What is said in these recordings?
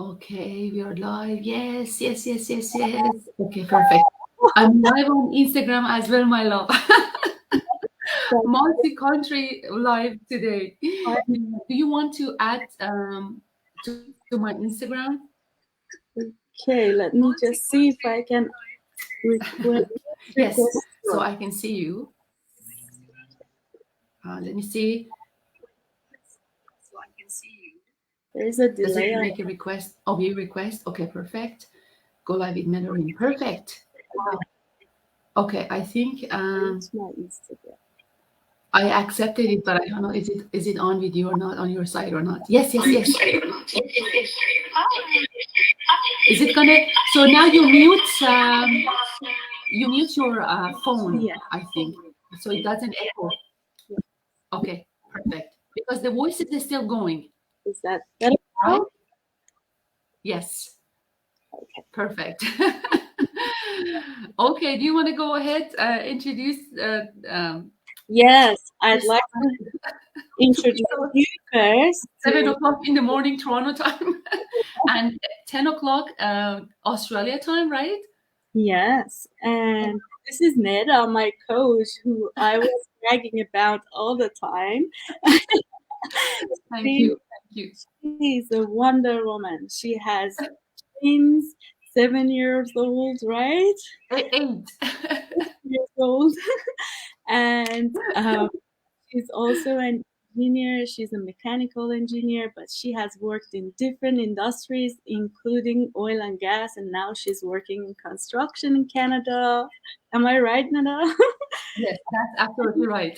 Okay, we are live. Yes, yes, yes, yes, yes. Okay, perfect. I'm live on Instagram as well, my love. Multi-country live today. Do you want to add to my Instagram? Okay, let me just see if I can request. Yes, so I can see you. Let me see. There's a Does delay. it make a request? Oh, view request. Okay, perfect. Go live with Melanie. Perfect. Okay, I think It's my Instagram. I accepted it, but I don't know, is it on with you or not, on your side or not? Yes, yes, yes. Is it gonna? So now you mute your phone. Yeah. I think so it doesn't echo. Okay, perfect. Because the voice is still going. Is that better? Right? Yes. Okay. Perfect. Okay. Do you want to go ahead introduce? Yes, I'd like to introduce you first. 7 o'clock in the morning, Toronto time, and 10 o'clock Australia time, right? Yes, and this is Neda, my coach, who I was bragging about all the time. Thank you. Thank you. She's a Wonder Woman. She has twins, 7 years old, right? 8 years old. And she's also an engineer. She's a mechanical engineer, but she has worked in different industries, including oil and gas, and now she's working in construction in Canada. Am I right, Neda? Yes, that's absolutely right.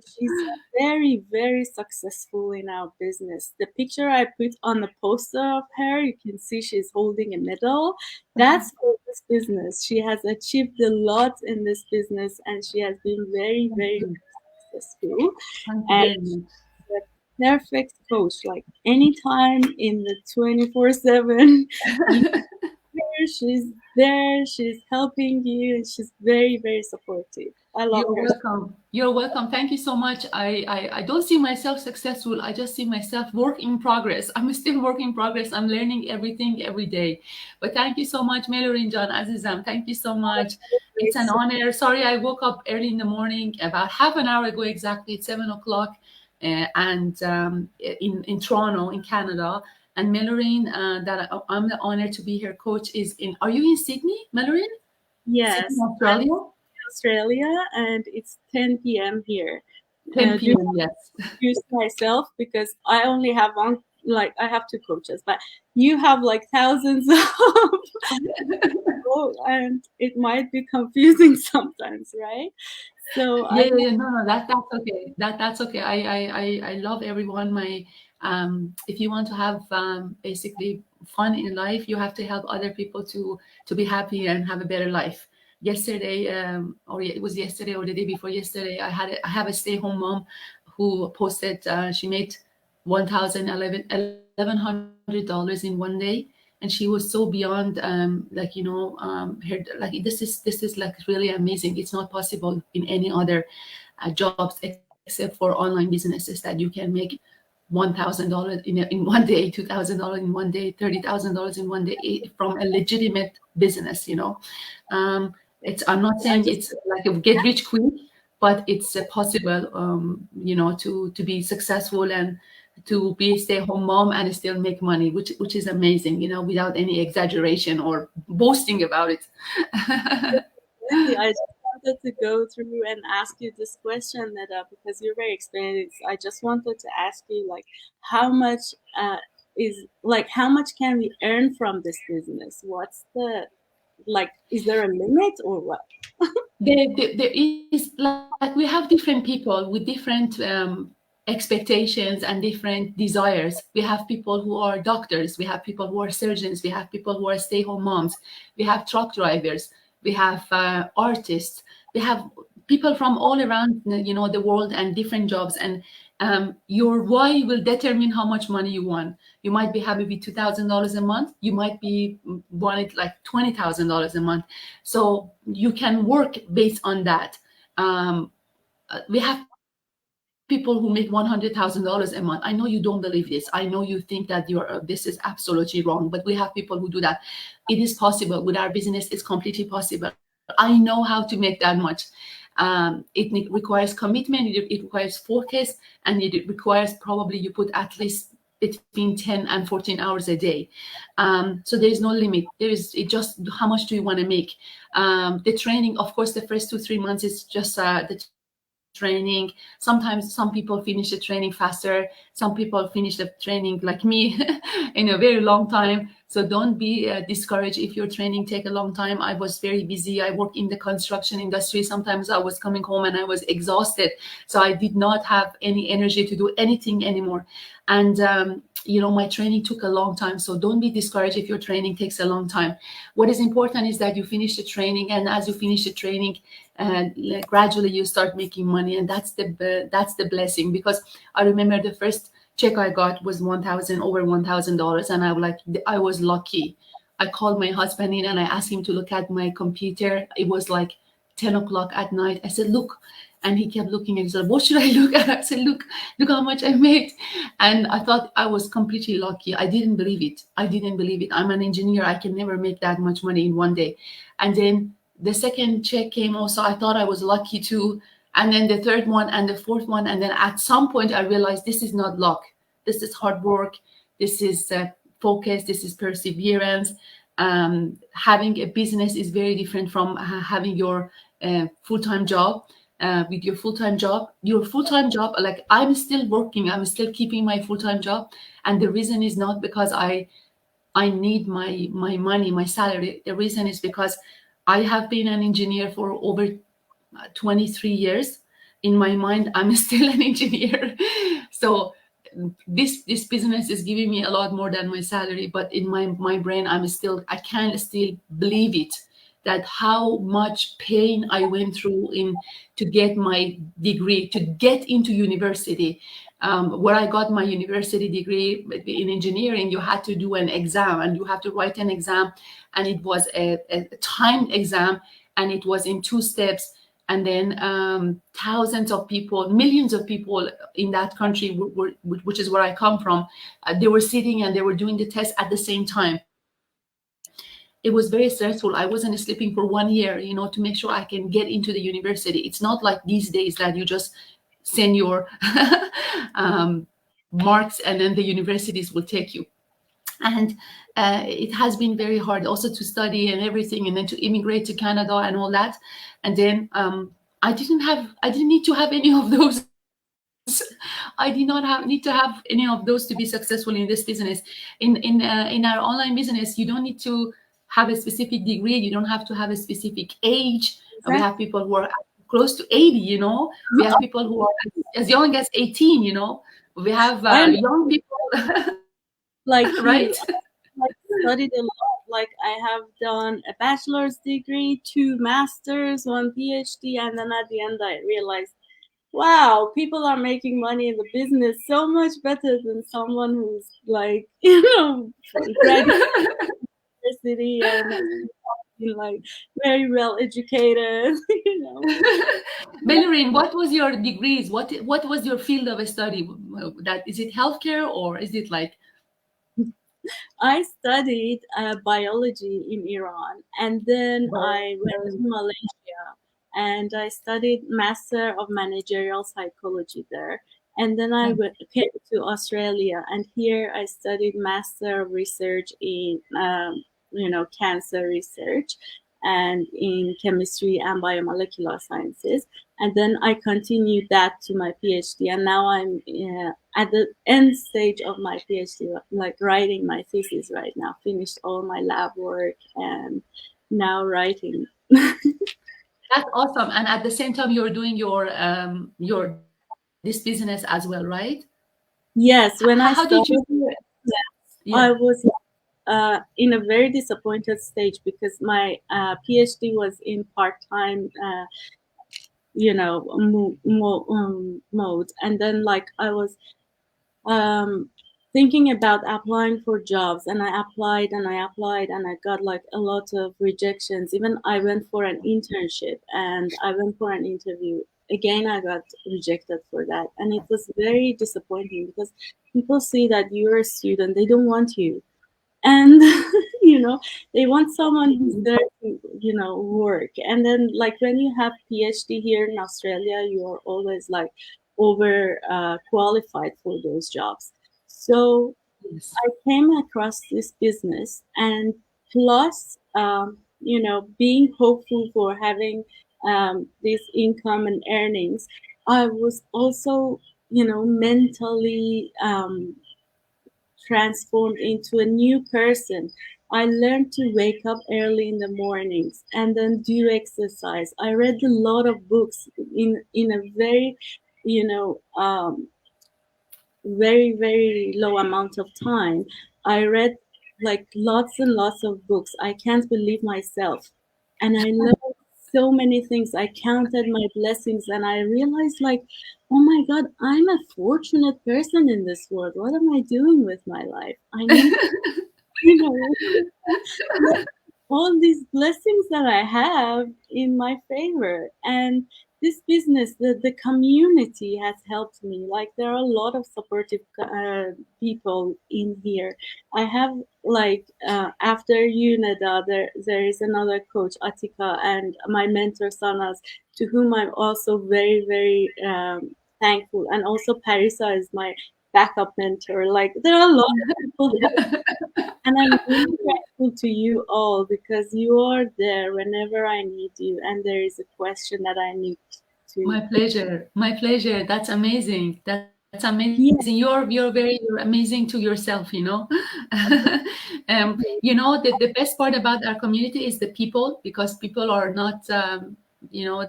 She's very, very successful in our business. The picture I put on the poster of her, you can see she's holding a medal. That's for this business. She has achieved a lot in this business, and she has been very, very successful. And she's a perfect coach. Like anytime in the 24/7, she's there. She's helping you. She's very, very supportive. I love her. You're welcome. You're welcome. Thank you so much. I don't see myself successful. I just see myself work in progress. I'm still work in progress. I'm learning everything every day. But thank you so much, Melanie John Azizam. Thank you so much. It's an honor. Sorry, I woke up early in the morning, about half an hour ago exactly. It's 7 o'clock, and in Toronto, in Canada. And Melanie, that I'm the honor to be her coach is in. Are you in Sydney, Melanie? Yes. Sydney, Australia. Australia, and it's 10 p.m. here. 10 p.m. Yes. Use myself because I only have one. Like I have two coaches, but you have like thousands of people, and it might be confusing sometimes, right? So no, that's okay. That's okay. I love everyone. If you want to have basically fun in life, you have to help other people to be happy and have a better life. Yesterday, or it was yesterday or the day before yesterday, I have a stay-home mom who posted she made $1,100 in one day, and she was so beyond her, like this is like really amazing. It's not possible in any other jobs except for online businesses that you can make $1,000 in one day, $2,000 in one day, $30,000 in one day from a legitimate business. I'm not saying it's like a get rich quick, but it's possible, to be successful and to be a stay-at-home mom and still make money, which is amazing, without any exaggeration or boasting about it. I just wanted to go through and ask you this question, Neda, because you're very experienced. I just wanted to ask you, like, how much how much can we earn from this business? What's the is there a limit or what? There is, like, we have different people with different expectations and different desires. We have people who are doctors, we have people who are surgeons, we have people who are stay-home moms, we have truck drivers, we have artists, we have people from all around the world and different jobs. And your why will determine how much money you want. You might be happy with $2,000 a month. You might be wanted like $20,000 a month. So you can work based on that. We have people who make $100,000 a month. I know you don't believe this. I know you think that this is absolutely wrong, but we have people who do that. It is possible. With our business, it's completely possible. I know how to make that much. It requires commitment, it requires focus, and it requires probably you put at least between 10 and 14 hours a day. So there is no limit. It just how much do you want to make? The training, of course, the first 2-3 months is just the training. Sometimes some people finish the training faster. Some people finish the training like me in a very long time. So don't be discouraged if your training take a long time. I was very busy. I work in the construction industry. Sometimes I was coming home and I was exhausted. So I did not have any energy to do anything anymore. And my training took a long time. So don't be discouraged if your training takes a long time. What is important is that you finish the training, and as you finish the training, gradually you start making money, and that's the blessing. Because I remember the first check I got was over $1,000, and I was lucky. I called my husband in and I asked him to look at my computer. It was like 10 o'clock at night. I said, look. And he kept looking and he said, what should I look at? I said, look how much I made. And I thought I was completely lucky. I didn't believe it. I'm an engineer. I can never make that much money in one day. And then the second check came also. I thought I was lucky too. And then the third one and the fourth one. And then at some point I realized this is not luck. This is hard work. This is focus. This is perseverance. Having a business is very different from having your full-time job. With your full-time job, like I'm still working, I'm still keeping my full-time job, and the reason is not because I need my money, my salary. The reason is because I have been an engineer for over 23 years. In my mind, I'm still an engineer. So this business is giving me a lot more than my salary, but in my brain, I can still believe it, that how much pain I went through to get my degree, to get into university. Where I got my university degree in engineering, you had to do an exam and you have to write an exam, and it was a timed exam, and it was in 2 steps. And then thousands of people, millions of people in that country, which is where I come from, they were sitting and they were doing the test at the same time. It was very stressful. I wasn't sleeping for 1 year, to make sure I can get into the university. It's not like these days that you just send your marks and then the universities will take you. And it has been very hard also to study and everything, and then to immigrate to Canada and all that. And then I didn't need to have any of those. I did not need to have any of those to be successful in this business. In our online business, you don't need to have a specific degree. You don't have to have a specific age. Exactly. We have people who are close to 80, We have people who are as young as 18, We have young people. Like, right? I studied a lot. Like, I have done a bachelor's degree, 2 masters, 1 PhD, and then at the end I realized, wow, people are making money in the business so much better than someone who's like, graduated university and like very well educated, Bellarine, what was your degrees? What was your field of study? Is it healthcare or is it like? I studied biology in Iran, and then I went to Malaysia and I studied Master of Managerial Psychology there. And then I came to Australia, and here I studied Master of Research in cancer research and in chemistry and biomolecular sciences. And then I continued that to my PhD, and now I'm at the end stage of my PhD, like writing my thesis right now. Finished all my lab work and now writing. That's awesome. And at the same time, you're doing your this business as well, right? Yes. When how did you do it? Yeah. I was in a very disappointed stage because my PhD was in part-time mode, and then like I was thinking about applying for jobs, and I applied and I got like a lot of rejections. Even I went for an internship and I went for an interview again, I got rejected for that. And it was very disappointing because people see that you're a student, they don't want you. And, they want someone who's there to, work. And then, like, when you have PhD here in Australia, you're always like over qualified for those jobs. So Yes. I came across this business, and plus, being hopeful for having this income and earnings, I was also, mentally transformed into a new person. I learned to wake up early in the mornings and then do exercise. I read a lot of books in a very, very, very low amount of time. I read like lots and lots of books. I can't believe myself. And I learned so many things. I counted my blessings and I realized, like, oh my God, I'm a fortunate person in this world. What am I doing with my life? I need, you know, all these blessings that I have in my favor. And this business, the community has helped me. Like, there are a lot of supportive people in here. I have, like, after you, Neda, there is another coach, Atika, and my mentor, Sanas, to whom I'm also very, very thankful. And also Parisa is my backup mentor. Like, there are a lot of people and I'm really grateful to you all because you are there whenever I need you, and there is a question that I need to. My pleasure. My pleasure. That's amazing. That's amazing. Yeah, You're amazing to yourself, the best part about our community is the people, because people are not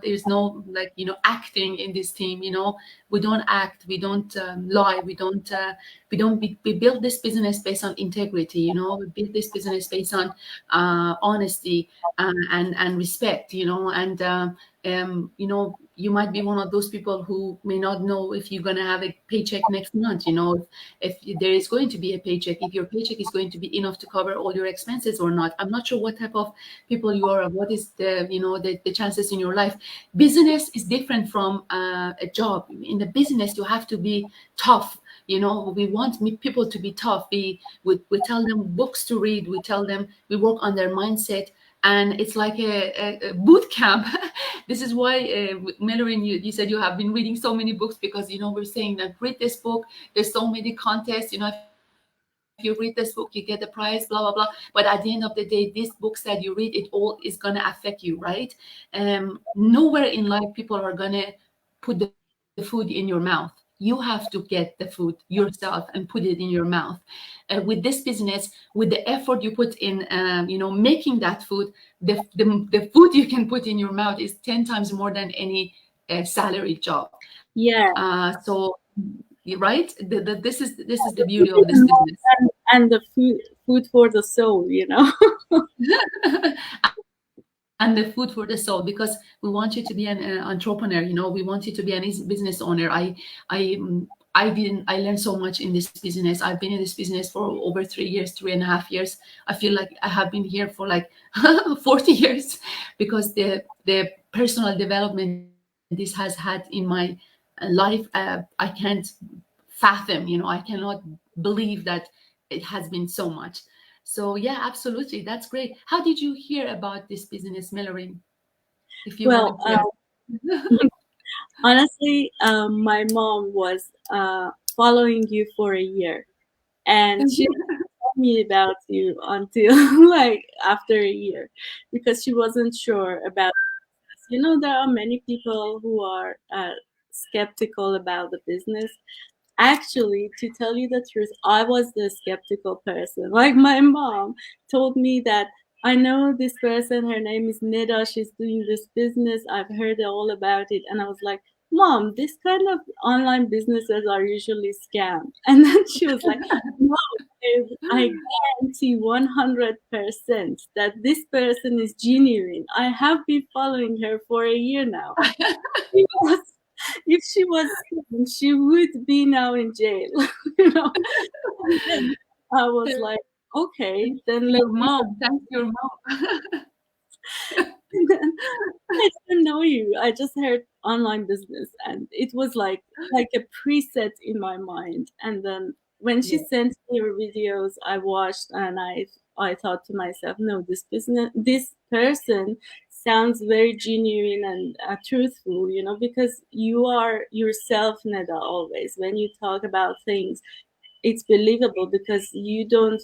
there's no, like, acting in this team. We don't act, we don't lie, we build this business based on integrity. We build this business based on honesty and respect. You might be one of those people who may not know if you're going to have a paycheck next month. If there is going to be a paycheck, if your paycheck is going to be enough to cover all your expenses or not. I'm not sure what type of people you are, what is the chances in your life. Business is different from a job. In the business, you have to be tough. We want people to be tough. We tell them books to read. We work on their mindset. And it's like a boot camp. This is why, Mallory, you said you have been reading so many books, because, we're saying that read this book. There's so many contests, if you read this book, you get the prize, blah, blah, blah. But at the end of the day, these books that you read, it all is going to affect you, right? Nowhere in life people are going to put the food in your mouth. You have to get the food yourself and put it in your mouth. With this business, with the effort you put in, making that food, the food you can put in your mouth is 10 times more than any salary job. yeah. So, right? This is the beauty of this business. And the food for the soul, And the food for the soul, because we want you to be an entrepreneur. We want you to be a business owner. I learned so much in this business. I've been in this business for over 3.5 years. I feel like I have been here for like 40 years, because the personal development this has had in my life, I can't fathom. I cannot believe that it has been so much. So yeah, absolutely, that's great. How did you hear about this business, Mallory? If you want to Well, honestly, my mom was following you for a year, and she told me about you until like after a year, because she wasn't sure about this. There are many people who are skeptical about the business. Actually, to tell you the truth, I was the skeptical person. Like, my mom told me that, I know this person, her name is Neda, she's doing this business, I've heard all about it. And I was like, Mom, this kind of online businesses are usually scam. And then she was like, no, I guarantee 100% that this person is genuine. I have been following her for a year now. If she was, she would be now in jail. And then I was like, okay, then your mom, thank your mom. And then I didn't know you. I just heard online business, and it was like a preset in my mind. And then when she Yeah. sent me her videos, I watched, and I thought to myself, no, this person sounds very genuine and truthful, you know, because you are yourself, Neda. Always when you talk about things, it's believable because you don't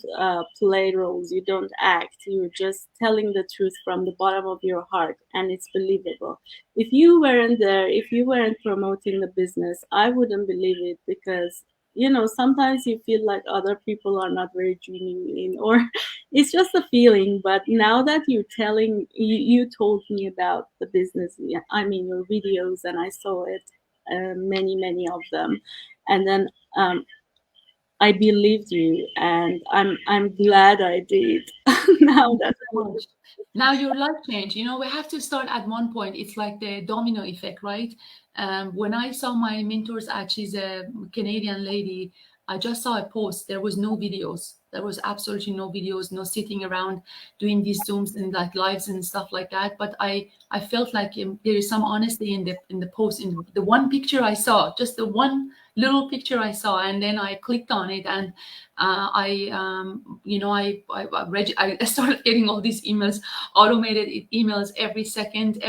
play roles, you don't act, you're just telling the truth from the bottom of your heart, and it's believable. If you weren't there, if you weren't promoting the business, I wouldn't believe it, because you know, sometimes you feel like other people are not very genuine, or it's just a feeling. But now that you told me about the business, yeah, I mean your videos, and I saw it, many of them, and then I believed you, and I'm glad I did. Now Thank that you so much. Now your life change. You know, we have to start at one point. It's like the domino effect, right? When I saw my mentor's ad, she's a Canadian lady. I just saw a post. There was no videos. There was absolutely no videos, no sitting around doing these Zooms and like lives and stuff like that. But I felt like there is some honesty in the post. In the one picture I saw, just the one little picture I saw, and then I clicked on it, and you know, I started getting all these emails, automated emails every second.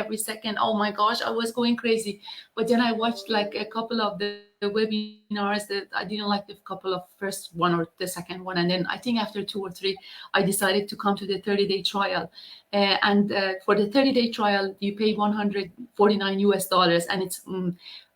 Oh my gosh, I was going crazy. But then I watched like a couple of the webinars that I didn't like, the couple of first one or the second one, and then I think after two or three, I decided to come to the 30-day trial. For the 30-day trial, you pay 149 US dollars, and it's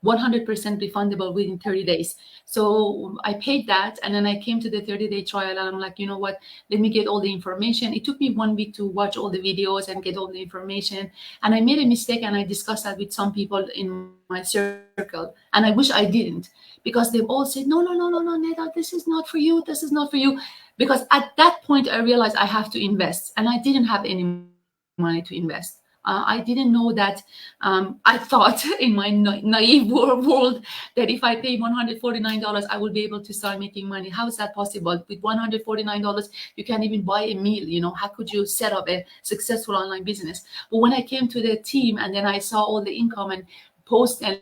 100% refundable within 30 days. So I paid that, and then I came to the 30-day trial, and I'm like, you know what? Let me get all the information. It took me 1 week to watch all the videos and get all the information. And I made a mistake, and I discussed that with some people in my circle. And I wish I didn't, because they've all said, no, no, no, no, no, Neda, this is not for you. This is not for you. Because at that point, I realized I have to invest, and I didn't have any money to invest. I didn't know that. I thought in my naive world that if I pay $149, I will be able to start making money. How is that possible? With $149, you can't even buy a meal. You know, how could you set up a successful online business? But when I came to the team, and then I saw all the income and post and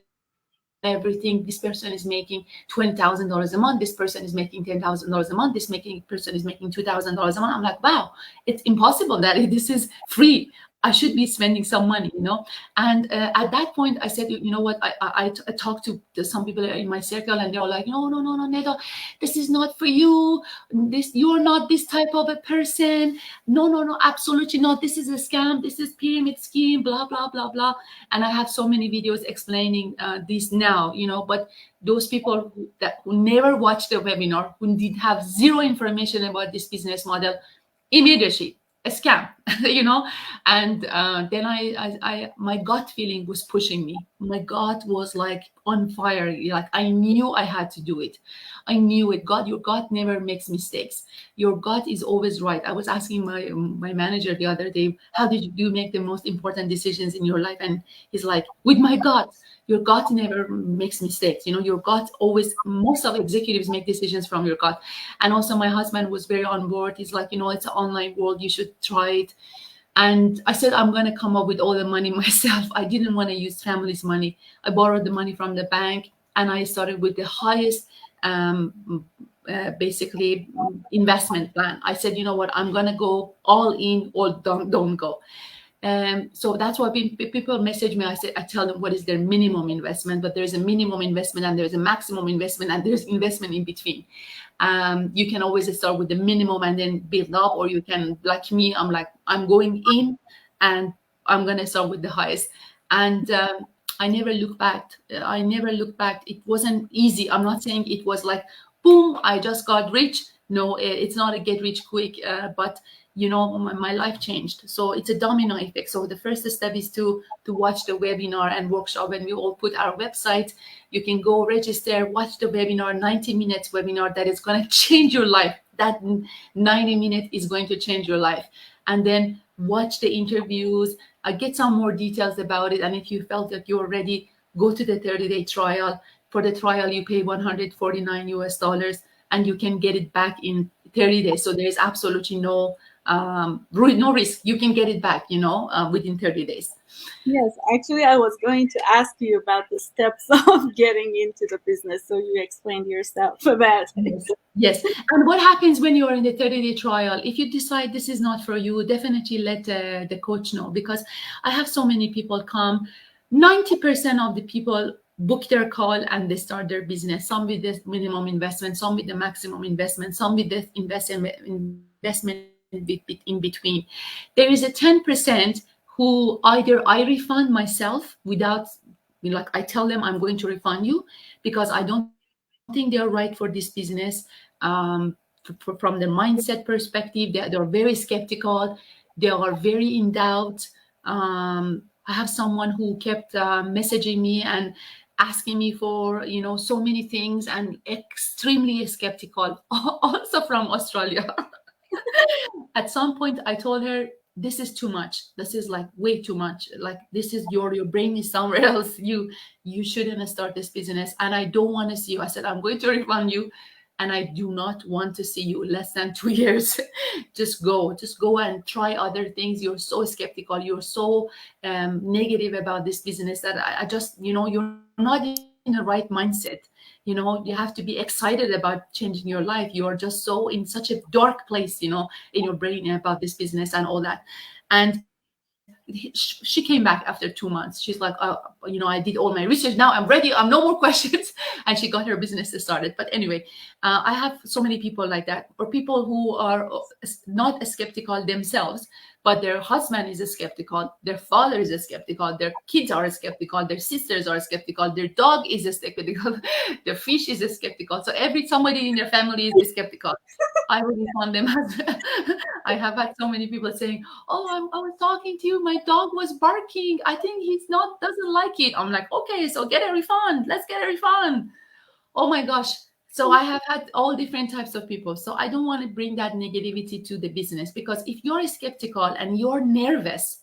everything, this person is making $20,000 a month, this person is making $10,000 a month, this person is making $2,000 a month. I'm like, wow, it's impossible that this is free. I should be spending some money, you know. And at that point, I said, you know what? I talked to some people in my circle, and they're all like, no, no, no, no, Neda, this is not for you. You're not this type of a person. No, no, no, absolutely not. This is a scam. This is pyramid scheme. Blah blah blah blah. And I have so many videos explaining this now, you know. But those people who never watched the webinar, who did have zero information about this business model, immediately a scam, you know. And then my gut feeling was pushing me. My gut was like on fire. Like I knew I had to do it. I knew it. Your gut never makes mistakes. Your gut is always right. I was asking my manager the other day, how did you make the most important decisions in your life? And he's like, with my gut. Your gut never makes mistakes. You know, your gut always, most of executives make decisions from your gut. And also my husband was very on board. He's like, you know, it's an online world. You should try it. And I said, I'm going to come up with all the money myself. I didn't want to use family's money. I borrowed the money from the bank, and I started with the highest, basically investment plan. I said, you know what, I'm going to go all in or don't go. So that's why people message me. I tell them what is their minimum investment, but there's a minimum investment and there's a maximum investment and there's investment in between. You can always start with the minimum and then build up, or you can, like me, I'm like, I'm going in and I'm going to start with the highest. And I never look back. I never look back. It wasn't easy. I'm not saying it was like, boom, I just got rich. No, it's not a get rich quick, but you know, my life changed. So it's a domino effect. So the first step is to watch the webinar and workshop, and we all put our website. You can go register, watch the webinar, 90 minutes webinar that is going to change your life. That 90 minutes is going to change your life. And then watch the interviews, get some more details about it. And if you felt that you're ready, go to the 30-day trial. For the trial, you pay 149 US dollars, and you can get it back in 30 days. So there is absolutely no no risk. You can get it back, within 30 days. Yes, actually, I was going to ask you about the steps of getting into the business. So you explained yourself about it. Yes. And what happens when you are in the 30-day trial? If you decide this is not for you, definitely let the coach know, because I have so many people come. 90% of the people book their call and they start their business. Some with the minimum investment, some with the maximum investment, some with the investment in between. There is a 10% who either I refund myself without, like I tell them I'm going to refund you because I don't think they're right for this business. From the mindset perspective, they're very skeptical. They are very in doubt. I have someone who kept messaging me and asking me for, so many things, and extremely skeptical, also from Australia. At some point, I told her, this is too much. This is like way too much. Like, this is your brain is somewhere else. You shouldn't start this business, and I don't want to see you. I said, I'm going to refund you, and I do not want to see you less than 2 years. Just go and try other things. You're so skeptical. You're so negative about this business that I just, you're not in the right mindset. You have to be excited about changing your life. You are just so in such a dark place, in your brain about this business and all that. And she came back after 2 months. She's like, I did all my research. Now I'm ready. I'm no more questions. And she got her business started. But anyway, I have so many people like that, or people who are not skeptical themselves, but their husband is skeptical, their father is skeptical, their kids are skeptical, their sisters are skeptical, their dog is skeptical, their fish is skeptical. So somebody in their family is skeptical. I really found them as I have had so many people saying, oh, I was talking to you, my dog was barking, I think doesn't like it. I'm like, okay, so get a refund. Let's get a refund. Oh my gosh. So I have had all different types of people. So I don't want to bring that negativity to the business, because if you're skeptical and you're nervous,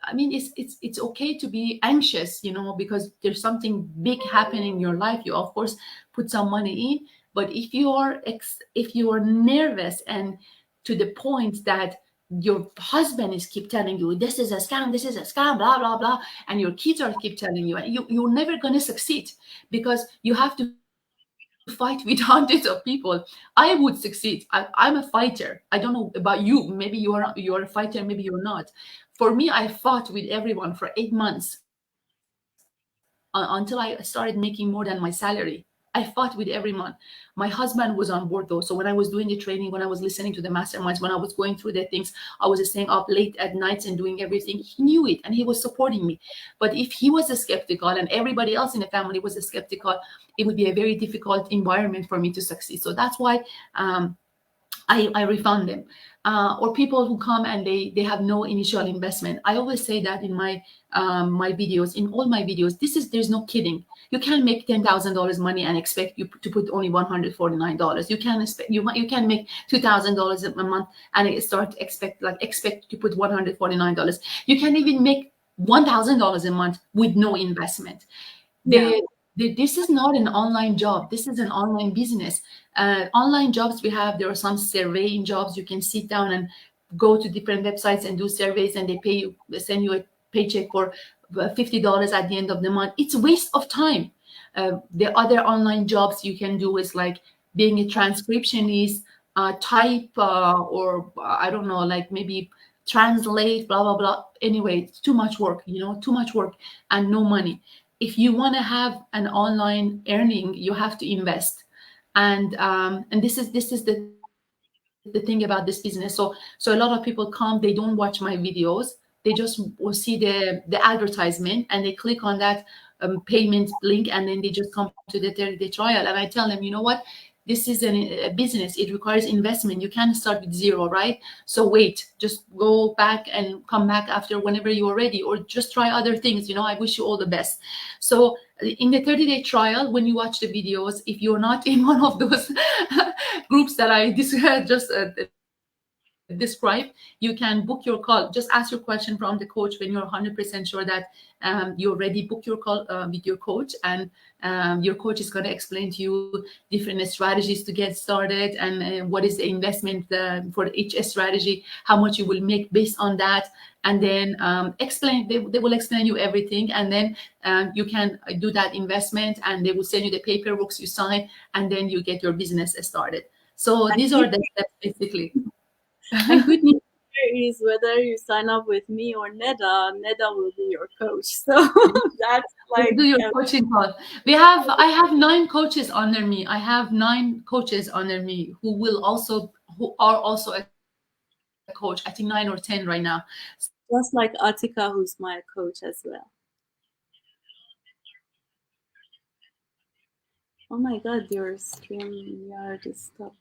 I mean, it's okay to be anxious, because there's something big happening in your life. You of course put some money in, but if you are nervous and to the point that your husband keep telling you this is a scam, blah blah blah, and your kids keep telling you, you're never going to succeed, because you have to fight with hundreds of people. I would succeed. I'm a fighter. I don't know about you. Maybe you're a fighter, maybe you're not. For me, I fought with everyone for 8 months until I started making more than my salary. I fought with everyone. My husband was on board though. So when I was doing the training, when I was listening to the masterminds, when I was going through the things, I was staying up late at nights and doing everything. He knew it and he was supporting me. But if he was skeptical and everybody else in the family was skeptical, it would be a very difficult environment for me to succeed. So that's why I refund them. Or people who come and they have no initial investment. I always say that in my videos, in all my videos, there's no kidding. You can't make $10,000 money and expect you to put only $149. You can make $2,000 a month and expect to put $149. You can even make $1,000 a month with no investment. This is not an online job. This is an online business. Online jobs there are some surveying jobs. You can sit down and go to different websites and do surveys, and they send you a paycheck for $50 at the end of the month. It's a waste of time. The other online jobs you can do is like being a transcriptionist, type, or I don't know, like maybe translate, blah, blah, blah. Anyway, it's too much work, too much work and no money. If you want to have an online earning, you have to invest. And this is the thing about this business. So a lot of people come, they don't watch my videos. They just will see the advertisement and they click on that payment link, and then they just come to the 30-day trial. And I tell them, you know what? This is a business. It requires investment. You can't start with zero, right? So wait, just go back and come back after whenever you are ready, or just try other things. I wish you all the best. So in the 30-day trial, when you watch the videos, if you're not in one of those groups that I just described, you can book your call. Just ask your question from the coach when you're 100% sure that you already booked your call with your coach, and your coach is going to explain to you different strategies to get started, and what is the investment for each strategy, how much you will make based on that, and then they will explain you everything, and then you can do that investment, and they will send you the paperwork you sign, and then you get your business started. So these are the steps basically. And good news here is whether you sign up with me or Neda, Neda will be your coach. So that's like do your coaching call. I have 9 coaches under me. I have 9 coaches under me who are also a coach. I think 9 or 10 right now. Just like Atika, who's my coach as well. Oh my God, your StreamYard is stopped.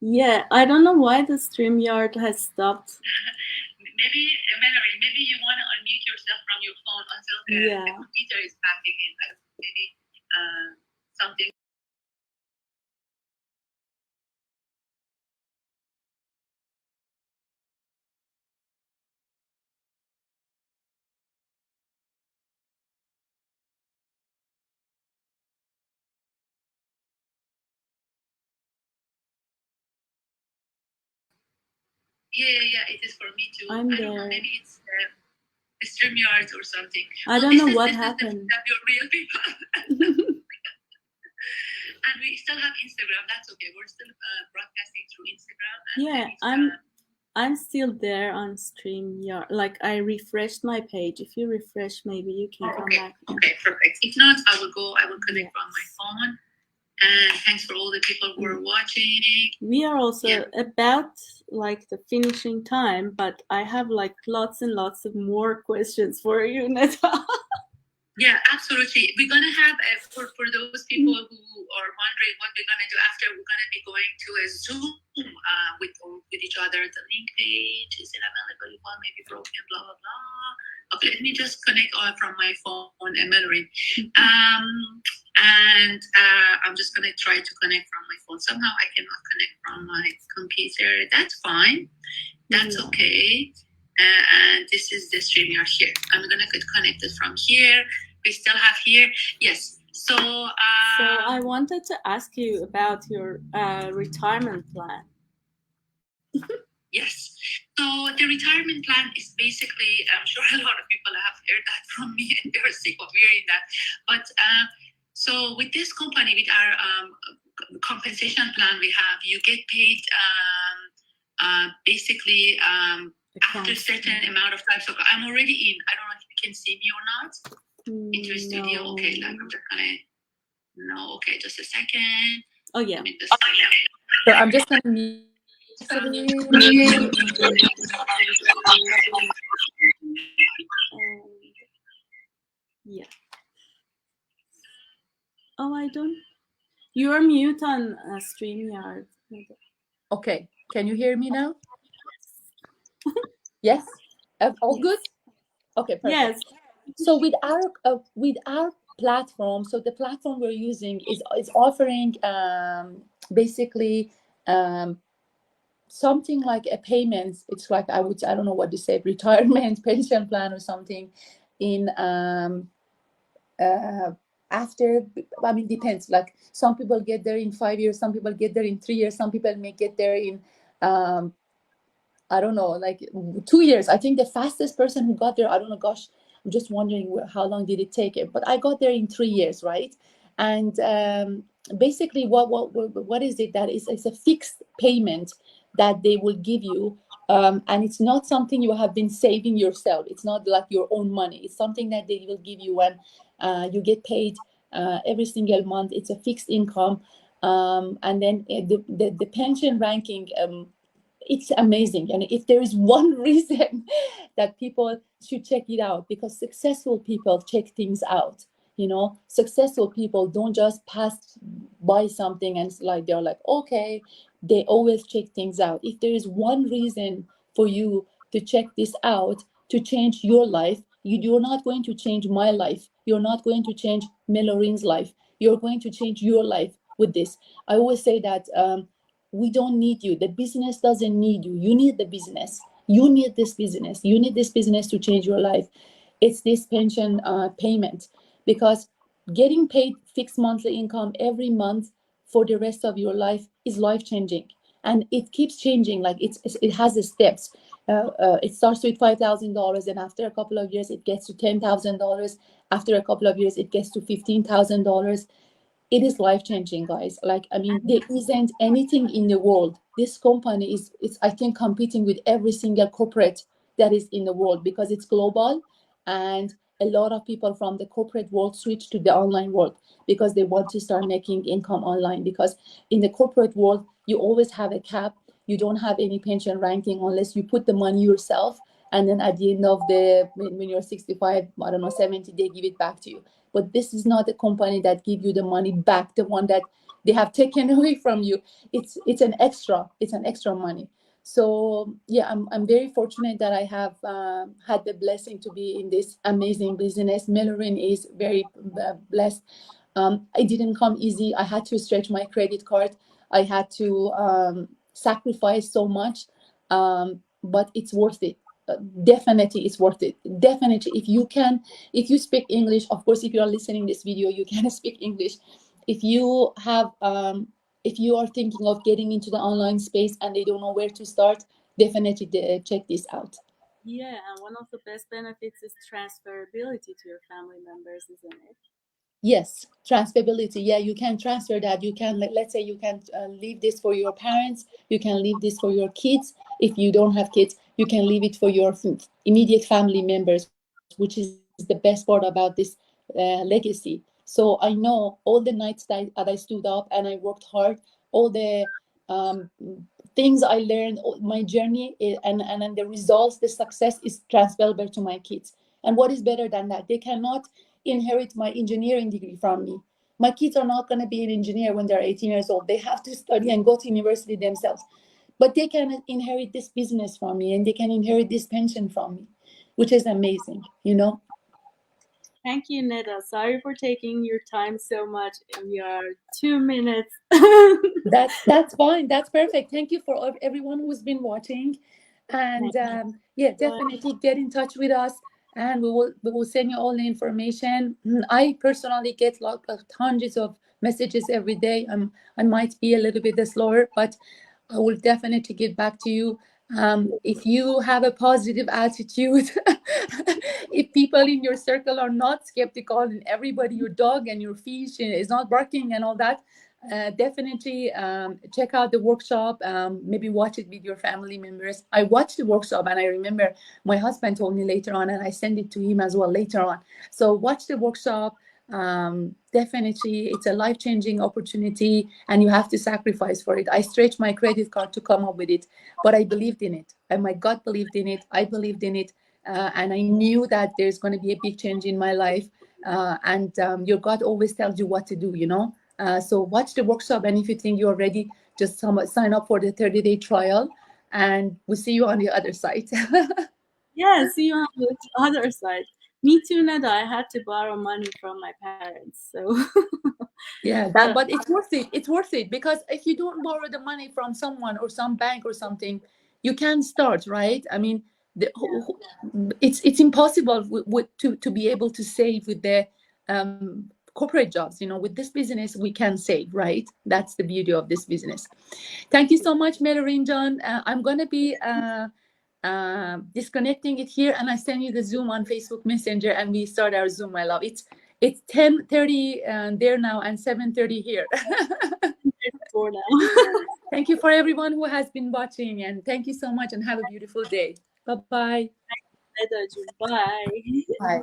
Yeah, I don't know why the StreamYard has stopped. Maybe, Mallory, maybe you want to unmute yourself from your phone until the computer is back again. Maybe something. Yeah, it is for me too. I'm I there. don't know, maybe it's StreamYard or something. I don't know what happened. You're real people. And we still have Instagram. That's okay. We're still broadcasting through Instagram. Yeah, I'm still there on StreamYard. Like I refreshed my page. If you refresh, maybe you can come back. Okay, perfect. If not, I will connect from my phone. And thanks for all the people who are watching. We are also about like the finishing time, but I have like lots and lots of more questions for you, Neda. Yeah, absolutely. We're gonna have for those people who are wondering what we're gonna do after, we're gonna be going to a Zoom with each other. The link page is available. One may be broken. Blah blah blah. Okay, let me just connect from my phone, Mallory. And I'm just gonna try to connect from my phone. Somehow I cannot connect from my computer. That's fine. That's okay. And this is the StreamYard here. I'm gonna get connected from here. We still have here. Yes. So I wanted to ask you about your retirement plan. Yes. So the retirement plan is basically, I'm sure a lot of people have heard that from me and they're sick of hearing that. But so with this company, with our compensation plan we have, you get paid basically after a certain amount of time. So I'm already in. I don't know if you can see me or not. Into a studio. Okay, like I'm just gonna. No, okay, just a second. Oh yeah. So I'm just gonna mute. Yeah. Oh, I don't. You're mute on StreamYard. Okay, can you hear me now? Yes, all good. Okay, perfect. Yes. So with our platform, so the platform we're using is offering basically something like a payment. It's like I don't know what to say, retirement pension plan or something. In after, I mean, depends. Like some people get there in 5 years, some people get there in 3 years, some people may get there in I don't know, like 2 years. I think the fastest person who got there, I don't know, gosh, I'm just wondering how long did it take it, but I got there in 3 years, right? And basically what is it that is? It's a fixed payment that they will give you, and it's not something you have been saving yourself. It's not like your own money. It's something that they will give you when you get paid every single month. It's a fixed income, and then the pension ranking, it's amazing. And if there is one reason that people should check it out, because successful people check things out. You know, successful people don't just pass by something and like they're like, okay. They always check things out. If there is one reason for you to check this out, to change your life. You're not going to change my life. You're not going to change Melorin's life. You're going to change your life with this. I always say that we don't need you. The business doesn't need you. You need the business. You need this business. You need this business to change your life. It's this pension payment, because getting paid fixed monthly income every month for the rest of your life is life-changing, and it keeps changing. Like it has the steps. It starts with $5,000, and after a couple of years it gets to $10,000. After a couple of years it gets to $15,000. It is life-changing, guys. Like, I mean, there isn't anything in the world. This company is I think competing with every single corporate that is in the world, because it's global, and a lot of people from the corporate world switch to the online world because they want to start making income online. Because in the corporate world, you always have a cap. You don't have any pension ranking unless you put the money yourself, and then at the end of when you're 65, I don't know, 70, they give it back to you. But this is not a company that give you the money back, the one that they have taken away from you. It's an extra money. So yeah, I'm very fortunate that I have had the blessing to be in this amazing business. Melorin is very blessed. It didn't come easy. I had to stretch my credit card. I had to sacrifice so much, but it's worth it. Definitely it's worth it. Definitely, if you speak English, of course, if you are listening this video, you can speak English. If you have if you are thinking of getting into the online space and they don't know where to start, definitely check this out. Yeah, and one of the best benefits is transferability to your family members, isn't it? Yes, transferability. Yeah, you can transfer that. You can, let's say, you can leave this for your parents. You can leave this for your kids. If you don't have kids, you can leave it for your immediate family members, which is the best part about this legacy. So I know all the nights that I stood up and I worked hard, all the um, things I learned, my journey, and the results, the success is transferable to my kids. And what is better than that? They cannot inherit my engineering degree from me. My kids are not going to be an engineer when they're 18 years old. They have to study and go to university themselves. But they can inherit this business from me, and they can inherit this pension from me, which is amazing, you know? Thank you, Neda. Sorry for taking your time so much. We are 2 minutes. That's fine. That's perfect. Thank you for everyone who's been watching. And yeah, definitely get in touch with us, and we will send you all the information. I personally get hundreds of messages every day. I might be a little bit slower, but I will definitely get back to you. If you have a positive attitude, if people in your circle are not skeptical, and everybody, your dog and your fish is not barking and all that, definitely check out the workshop. Maybe watch it with your family members. I watched the workshop, and I remember my husband told me later on, and I sent it to him as well later on. So watch the workshop. Definitely, it's a life-changing opportunity, and you have to sacrifice for it. I stretched my credit card to come up with it, but I believed in it, and my gut believed in it. I believed in it, and I knew that there's going to be a big change in my life. And your gut always tells you what to do, you know. So watch the workshop, and if you think you're ready, just sign up for the 30-day trial, and we'll see you on the other side. Yeah, see you on the other side. Me too, Neda. I had to borrow money from my parents, so Yeah, but it's worth it. It's worth it, because if you don't borrow the money from someone or some bank or something, you can't start, right? I mean, it's impossible to be able to save with the corporate jobs. You know, with this business, we can save, right? That's the beauty of this business. Thank you so much, Melorin John. I'm going to be disconnecting it here, and I send you the Zoom on Facebook Messenger, and we start our Zoom, my love. It's 10:30 there now, and 7:30 here. for now. Thank you for everyone who has been watching, and thank you so much, and have a beautiful day. Bye-bye. Neda, bye. Bye.